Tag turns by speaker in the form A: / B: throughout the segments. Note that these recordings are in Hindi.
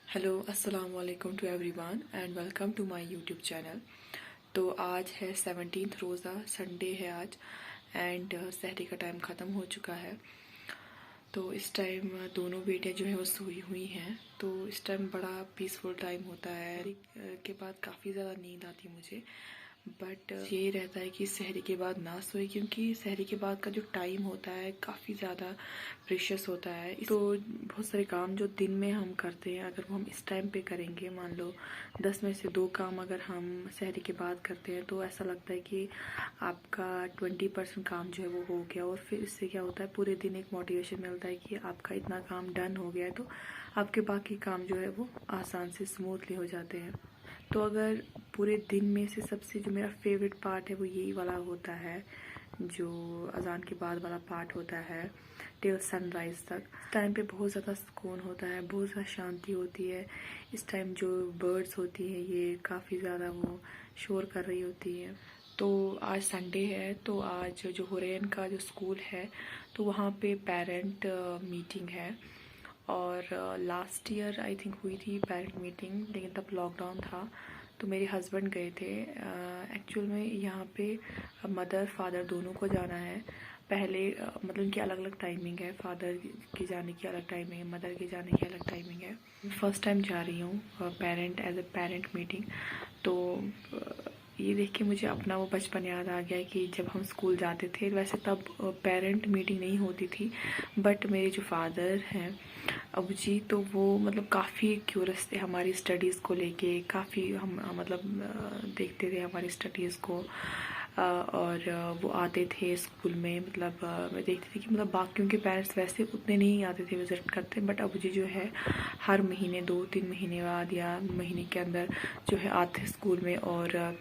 A: हेलो अस्सलाम वालेकुम to everyone and welcome to my YouTube channel. तो आज है 17 रोज़ा, संडे है आज एंड सहरी का टाइम ख़त्म हो चुका है। तो इस टाइम दोनों बेटियां जो है वो सोई हुई हैं। तो इस टाइम बड़ा पीसफुल टाइम होता है। के बाद काफ़ी ज़्यादा नींद आती है मुझे, बट ये रहता है कि सहरी के बाद ना सोए, क्योंकि सहरी के बाद का जो टाइम होता है काफ़ी ज़्यादा प्रेशियस होता है। तो बहुत सारे काम जो दिन में हम करते हैं, अगर वो हम इस टाइम पे करेंगे, मान लो 10 में से 2 काम अगर हम सहरी के बाद करते हैं, तो ऐसा लगता है कि आपका 20% काम जो है वो हो गया। और फिर इससे क्या होता है, पूरे दिन एक मोटिवेशन मिलता है कि आपका इतना काम डन हो गया है, तो आपके बाकी काम जो है वो आसान से स्मूथली हो जाते हैं। तो अगर पूरे दिन में से सबसे जो मेरा फेवरेट पार्ट है वो यही वाला होता है, जो अजान के बाद वाला पार्ट होता है टिल सनराइज़ तक। इस टाइम पे बहुत ज़्यादा सुकून होता है, बहुत ज़्यादा शांति होती है। इस टाइम जो बर्ड्स होती है ये काफ़ी ज़्यादा वो शोर कर रही होती है। तो आज संडे है, तो आज जो हुरैन का जो स्कूल है तो वहाँ पे पेरेंट मीटिंग है। और लास्ट ईयर आई थिंक हुई थी पेरेंट मीटिंग, लेकिन तब लॉकडाउन था तो मेरे हस्बैंड गए थे। एक्चुअल में यहाँ पे मदर फादर दोनों को जाना है। पहले मतलब उनकी अलग अलग टाइमिंग है, फादर के जाने की अलग टाइमिंग है, मदर के जाने की अलग टाइमिंग है। फर्स्ट टाइम जा रही हूँ parent as a parent meeting. तो ये देख के मुझे अपना वो बचपन याद आ गया कि जब हम स्कूल जाते थे, वैसे तब पेरेंट मीटिंग नहीं होती थी, बट मेरे जो फादर हैं अबू जी, तो वो मतलब काफ़ी क्यूरियस थे हमारी स्टडीज़ को लेके। काफ़ी हम मतलब देखते थे हमारी स्टडीज़ को। और वो आते थे स्कूल में, मतलब मैं देखती थी कि मतलब बाकियों के पेरेंट्स वैसे उतने नहीं आते थे विज़िट करते, बट अबू जी जो है हर महीने 2-3 महीने बाद या महीने के अंदर जो है आते स्कूल में और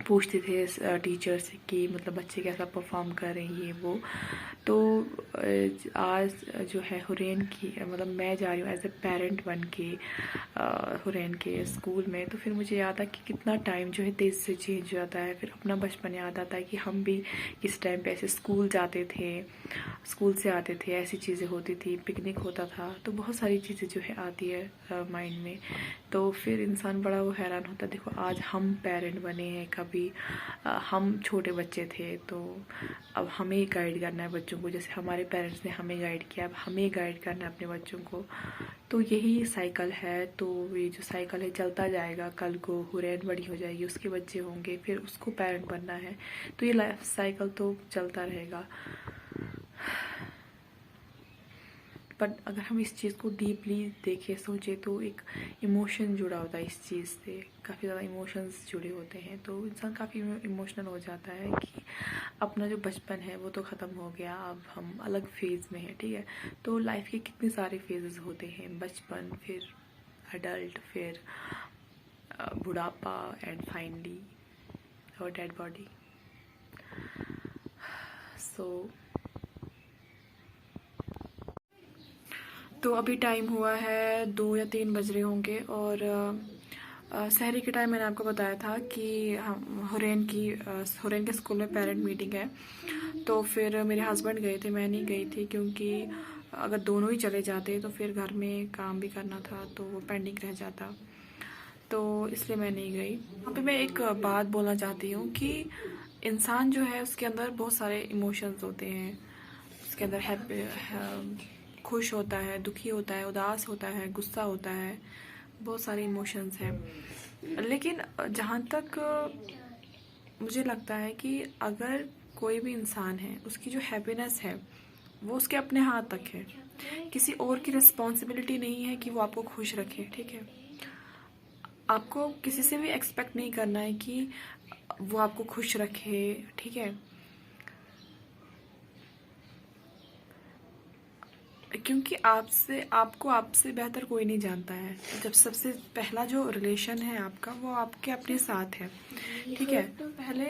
A: पूछते थे टीचर से कि मतलब बच्चे कैसा परफॉर्म कर रहे हैं ये वो। तो आज जो है हुरैन की मतलब मैं जा रही हूँ एज ए पेरेंट बन के हुरैन के स्कूल में। तो फिर मुझे याद है कि कितना टाइम जो है तेज़ से चेंज हो जाता है। फिर अपना बचपन याद आता है कि हम भी किस टाइम पे ऐसे स्कूल जाते थे, स्कूल से आते थे, ऐसी चीज़ें होती थी, पिकनिक होता था। तो बहुत सारी चीज़ें जो है आती है माइंड में। तो फिर इंसान बड़ा वो हैरान होता है, देखो आज हम पेरेंट बने हैं, कभी हम छोटे बच्चे थे, तो अब हमें गाइड करना है बच्चों को। जैसे हमारे पेरेंट्स ने हमें गाइड किया, अब हमें गाइड करना है अपने बच्चों को। तो यही साइकिल है। तो ये जो साइकिल है चलता जाएगा। कल को हुरैन बड़ी हो जाएगी, उसके बच्चे होंगे, फिर उसको पेरेंट बनना है। तो ये लाइफ साइकिल तो चलता रहेगा। पर अगर हम इस चीज़ को डीपली देखें, सोचें, तो एक इमोशन जुड़ा होता है इस चीज़ से। काफ़ी ज़्यादा इमोशंस जुड़े होते हैं, तो इंसान काफ़ी इमोशनल हो जाता है कि अपना जो बचपन है वो तो ख़त्म हो गया, अब हम अलग फेज़ में हैं। ठीक है, तो लाइफ के कितने सारे फेजेस होते हैं, बचपन, फिर अडल्ट, फिर बुढ़ापा एंड फाइनली और डेड बॉडी। सो तो अभी टाइम हुआ है 2 या 3 बज रहे होंगे। और सहरी के टाइम मैंने आपको बताया था कि हम हुरैन के स्कूल में पेरेंट मीटिंग है। तो फिर मेरे हस्बैंड गए थे, मैं नहीं गई थी, क्योंकि अगर दोनों ही चले जाते तो फिर घर में काम भी करना था, तो वो पेंडिंग रह जाता, तो इसलिए मैं नहीं गई। यहाँ पे मैं एक बात बोलना चाहती हूँ कि इंसान जो है उसके अंदर बहुत सारे इमोशंस होते हैं। उसके अंदर खुश होता है, दुखी होता है, उदास होता है, गुस्सा होता है, बहुत सारे इमोशंस हैं। लेकिन जहाँ तक मुझे लगता है कि अगर कोई भी इंसान है, उसकी जो हैप्पीनेस है वो उसके अपने हाथ तक है। किसी और की रिस्पॉन्सिबिलिटी नहीं है कि वो आपको खुश रखे। ठीक है, आपको किसी से भी एक्सपेक्ट नहीं करना है कि वो आपको खुश रखे। ठीक है, क्योंकि आपसे बेहतर कोई नहीं जानता है। जब सबसे पहला जो रिलेशन है आपका, वो आपके अपने साथ है। ठीक है, तो पहले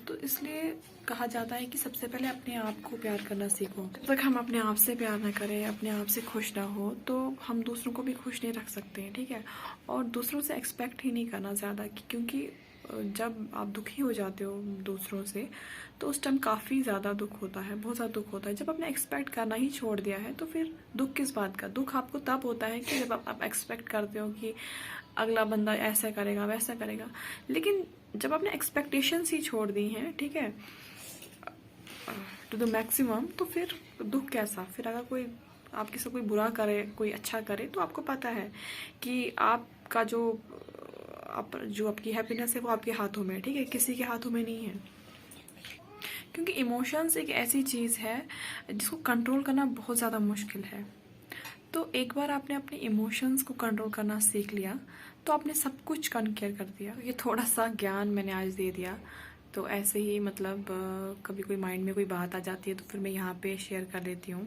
A: तो इसलिए कहा जाता है कि सबसे पहले अपने आप को प्यार करना सीखो। जब तक हम अपने आप से प्यार ना करें, अपने आप से खुश ना हो, तो हम दूसरों को भी खुश नहीं रख सकते हैं। ठीक है, और दूसरों से एक्सपेक्ट ही नहीं करना ज़्यादा, क्योंकि जब आप दुखी हो जाते हो दूसरों से तो उस टाइम काफ़ी ज़्यादा दुख होता है, बहुत ज़्यादा दुख होता है। जब आपने एक्सपेक्ट करना ही छोड़ दिया है तो फिर दुख किस बात का? दुख आपको तब होता है कि जब आप एक्सपेक्ट करते हो कि अगला बंदा ऐसा करेगा वैसा करेगा, लेकिन जब आपने एक्सपेक्टेशंस ही छोड़ दी हैं, ठीक है, टू द मैक्सिमम, तो फिर दुख कैसा? फिर अगर कोई आपके से कोई बुरा करे, कोई अच्छा करे, तो आपको पता है कि आपका जो आपकी हैप्पीनेस है वो आपके हाथों में है, ठीक है, किसी के हाथों में नहीं है। क्योंकि इमोशंस एक ऐसी चीज़ है जिसको कंट्रोल करना बहुत ज़्यादा मुश्किल है। तो एक बार आपने अपने इमोशंस को कंट्रोल करना सीख लिया तो आपने सब कुछ कॉन्कर कर दिया। ये थोड़ा सा ज्ञान मैंने आज दे दिया, तो ऐसे ही मतलब कभी कोई माइंड में कोई बात आ जाती है तो फिर मैं यहाँ पे शेयर कर लेती हूँ।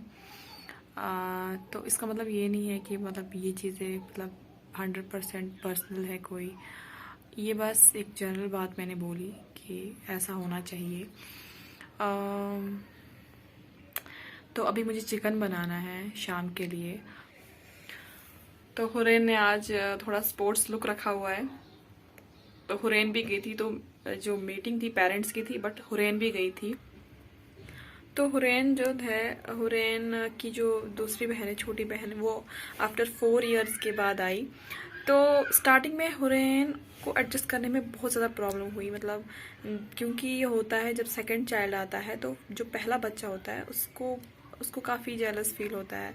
A: तो इसका मतलब ये नहीं है कि मतलब ये चीज़ें मतलब 100% पर्सनल है कोई, ये बस एक जनरल बात मैंने बोली कि ऐसा होना चाहिए। तो अभी मुझे चिकन बनाना है शाम के लिए। तो हुरैन ने आज थोड़ा स्पोर्ट्स लुक रखा हुआ है, तो हुरैन भी गई थी, तो जो मीटिंग थी पेरेंट्स की थी, बट हुरैन भी गई थी। तो हुरैन जो है, हुरैन की जो दूसरी बहन है, छोटी बहन, वो आफ्टर 4 इयर्स के बाद आई। तो स्टार्टिंग में हुरैन को एडजस्ट करने में बहुत ज़्यादा प्रॉब्लम हुई, मतलब क्योंकि ये होता है जब सेकंड चाइल्ड आता है तो जो पहला बच्चा होता है उसको काफ़ी जेलस फील होता है।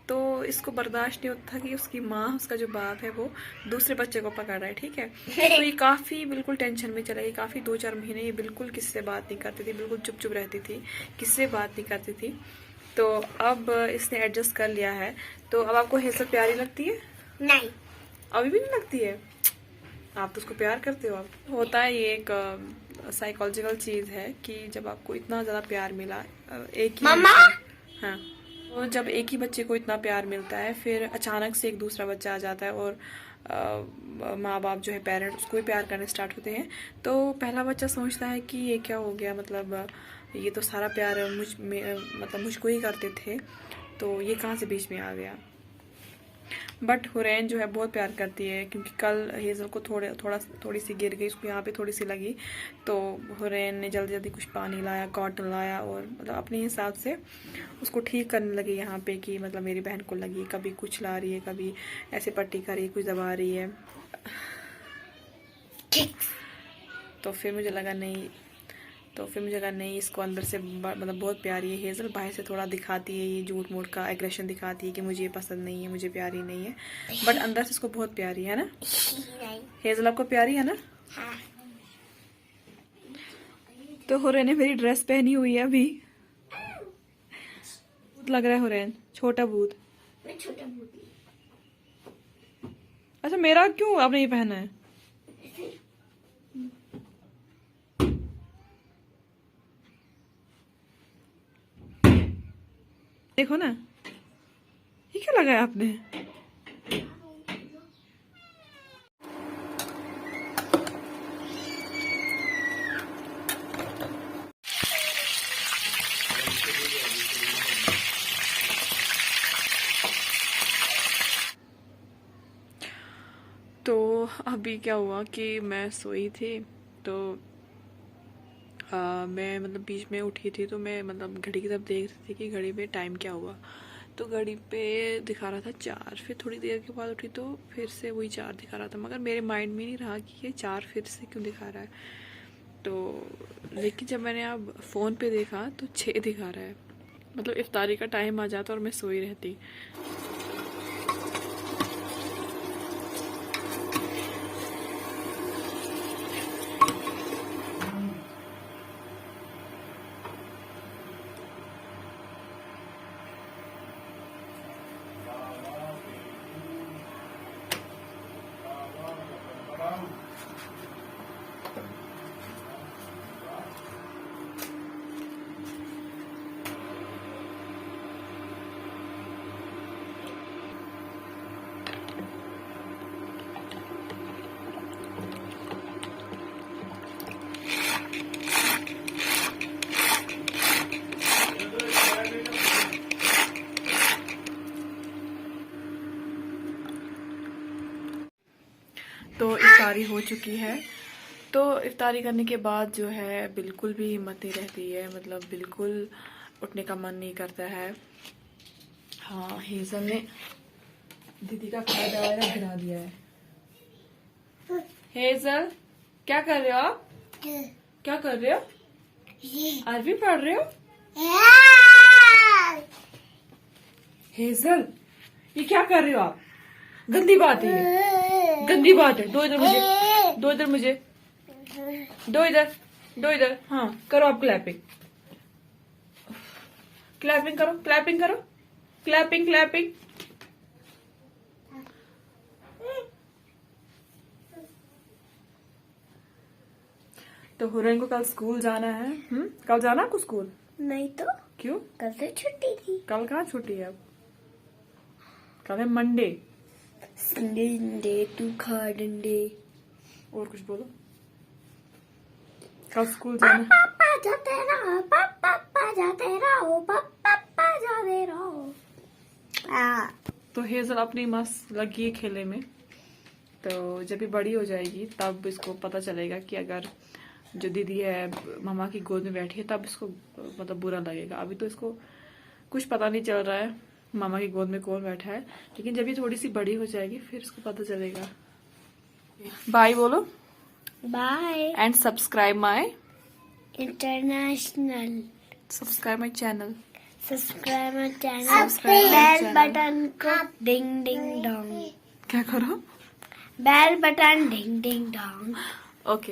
A: तो इसको बर्दाश्त नहीं होता कि उसकी माँ, उसका जो बाप है, वो दूसरे बच्चे को पकड़ रहा है, ठीक है। तो ये काफ़ी बिल्कुल टेंशन में चला गई। काफ़ी 2-4 महीने ये बिल्कुल किसी से बात नहीं करती थी, बिल्कुल चुप चुप रहती थी, किसी से बात नहीं करती थी। तो अब इसने एडजस्ट कर लिया है। तो अब आपको हेजल प्यारी लगती है?
B: नहीं,
A: अभी भी नहीं लगती है? आप तो उसको प्यार करते हो। आप होता है ये एक साइकोलॉजिकल चीज़ है कि जब आपको इतना ज़्यादा प्यार मिला एक ही
B: मम्मा,
A: हाँ, तो जब एक ही बच्चे को इतना प्यार मिलता है, फिर अचानक से एक दूसरा बच्चा आ जाता है और माँ बाप जो है, पेरेंट्स, उसको भी प्यार करने स्टार्ट होते हैं। तो पहला बच्चा सोचता है कि ये क्या हो गया, मतलब ये तो सारा प्यार मतलब मुझको ही करते थे, तो ये कहाँ से बीच में आ गया। बट हुरैन जो है बहुत प्यार करती है, क्योंकि कल हेज़ल को थोड़ी सी गिर गई, उसको यहाँ पे थोड़ी सी लगी, तो हुरैन ने जल्दी जल्दी कुछ पानी लाया, कॉटन लाया, और मतलब अपने हिसाब से उसको ठीक करने लगी यहाँ पे कि मतलब मेरी बहन को लगी, कभी कुछ ला रही है, कभी ऐसे पट्टी कर रही है, कुछ दबा रही है। तो फिर मुझे लगा नहीं, इसको अंदर से मतलब बहुत प्यारी है हेज़ल। बाहर से थोड़ा दिखाती है, ये झूठ मूठ का एग्रेशन दिखाती है कि मुझे पसंद नहीं है, मुझे प्यारी नहीं है, बट अंदर से इसको बहुत प्यारी है ना। हेज़ल आपको प्यारी है ना?
B: हाँ।
A: तो हुरैन ने मेरी ड्रेस पहनी हुई है अभी, लग रहा है हुरैन छोटा भूत।
B: मैं छोटा भूत।
A: अच्छा, मेरा क्यों आपने ये पहना है? देखो ना, ये क्या लगाया आपने? तो अभी क्या हुआ कि मैं सोई थी, तो मैं मतलब बीच में उठी थी, तो मैं मतलब घड़ी की तरफ देख रही थी कि घड़ी पे टाइम क्या हुआ। तो घड़ी पे दिखा रहा था 4। फिर थोड़ी देर के बाद उठी तो फिर से वही 4 दिखा रहा था, मगर मेरे माइंड में नहीं रहा कि ये 4 फिर से क्यों दिखा रहा है। तो लेकिन जब मैंने अब फ़ोन पे देखा तो 6 दिखा रहा है, मतलब इफ्तारी का टाइम आ जाता और मैं सोई रहती। तो इफ्तारी हो चुकी है, तो इफ्तारी करने के बाद जो है बिल्कुल भी हिम्मत नहीं रहती है, मतलब बिल्कुल उठने का मन नहीं करता है। हाँ, हेजल ने दीदी का खाया दवाया गिरा दिया है। हेजल क्या कर रहे हो आप? क्या कर रहे हो? अरबी पढ़ रहे हो? हेजल ये क्या कर रहे हो आप? गंदी बात है ये, गंदी बात है। दो इधर मुझे, दो इधर मुझे, दो इधर, दो इधर। हाँ करो आप क्लैपिंग, क्लैपिंग करो, क्लैपिंग करो, क्लैपिंग क्लैपिंग। तो हुरैन को कल स्कूल जाना है। कल जाना आपको स्कूल?
B: नहीं तो
A: क्यों?
B: कल से छुट्टी थी।
A: कल कहाँ छुट्टी है अब? कल है मंडे।
B: संडे टू खा डंडे।
A: और कुछ बोलो। कल स्कूल जाना।
B: पापा जाते रहो, पापा जाते रहो, पापा जाते रहो।
A: तो हेजल अपनी मस्त लगी है खेलने में। तो जब ये बड़ी हो जाएगी तब इसको पता चलेगा कि अगर जो दीदी है मामा की गोद में बैठी है तब इसको मतलब बुरा लगेगा। अभी तो इसको कुछ पता नहीं चल रहा है मामा की गोद में कौन बैठा है, लेकिन जब ये थोड़ी सी बड़ी हो जाएगी फिर इसको पता चलेगा। बाय बोलो।
B: Bye.
A: And subscribe my
B: international.
A: Subscribe my channel.
B: Subscribe my channel.
A: Subscribe my
B: bell
A: channel.
B: Button को डिंग डिंग डोंग।
A: क्या करो?
B: Bell button ding ding dong.
A: Okay.